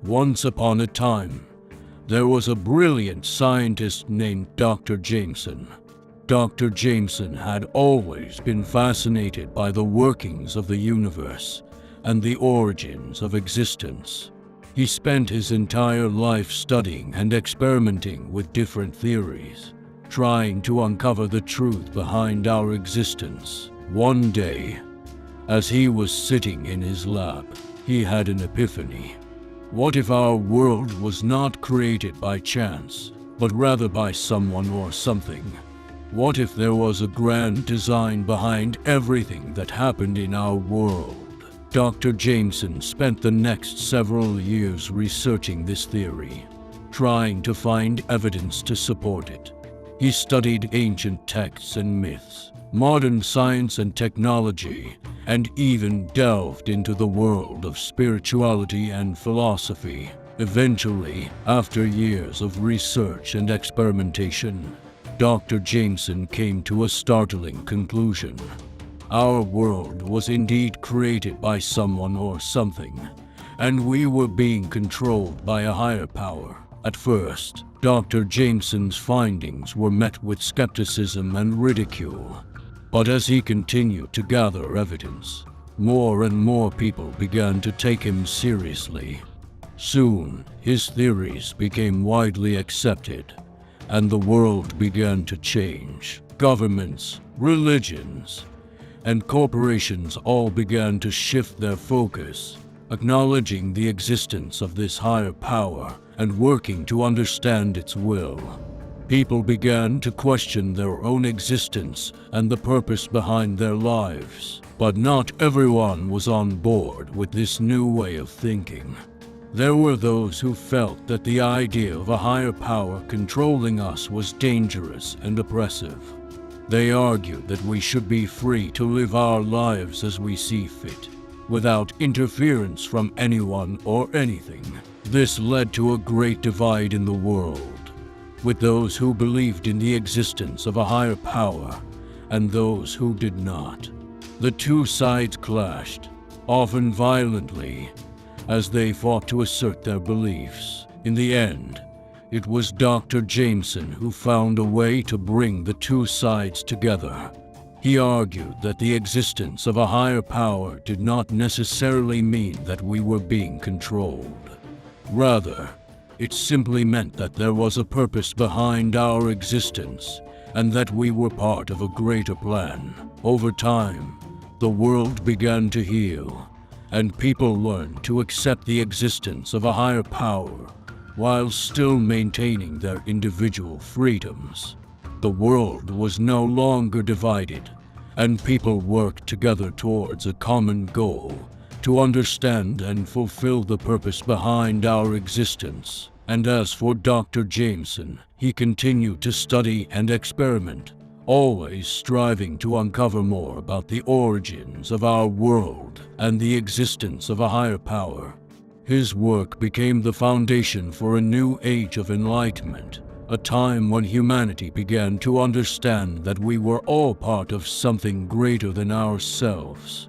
Once upon a time, there was a brilliant scientist named Dr. Jameson. Dr. Jameson had always been fascinated by the workings of the universe and the origins of existence. He spent his entire life studying and experimenting with different theories, trying to uncover the truth behind our existence. One day, as he was sitting in his lab, he had an epiphany. What if our world was not created by chance, but rather by someone or something? What if there was a grand design behind everything that happened in our world? Dr. Jameson spent the next several years researching this theory, trying to find evidence to support it. He studied ancient texts and myths, modern science and technology, and even delved into the world of spirituality and philosophy. Eventually, after years of research and experimentation, Dr. Jameson came to a startling conclusion. Our world was indeed created by someone or something, and we were being controlled by a higher power. At first, Dr. Jameson's findings were met with skepticism and ridicule. But as he continued to gather evidence, more and more people began to take him seriously. Soon, his theories became widely accepted, and the world began to change. Governments, religions, and corporations all began to shift their focus, acknowledging the existence of this higher power and working to understand its will. People began to question their own existence and the purpose behind their lives. But not everyone was on board with this new way of thinking. There were those who felt that the idea of a higher power controlling us was dangerous and oppressive. They argued that we should be free to live our lives as we see fit, without interference from anyone or anything. This led to a great divide in the world, with those who believed in the existence of a higher power and those who did not. The two sides clashed, often violently, as they fought to assert their beliefs. In the end, it was Dr. Jameson who found a way to bring the two sides together. He argued that the existence of a higher power did not necessarily mean that we were being controlled. Rather, it simply meant that there was a purpose behind our existence and that we were part of a greater plan. Over time, the world began to heal, and people learned to accept the existence of a higher power while still maintaining their individual freedoms. The world was no longer divided, and people worked together towards a common goal: to understand and fulfill the purpose behind our existence. And as for Dr. Jameson, he continued to study and experiment, always striving to uncover more about the origins of our world and the existence of a higher power. His work became the foundation for a new age of enlightenment, a time when humanity began to understand that we were all part of something greater than ourselves.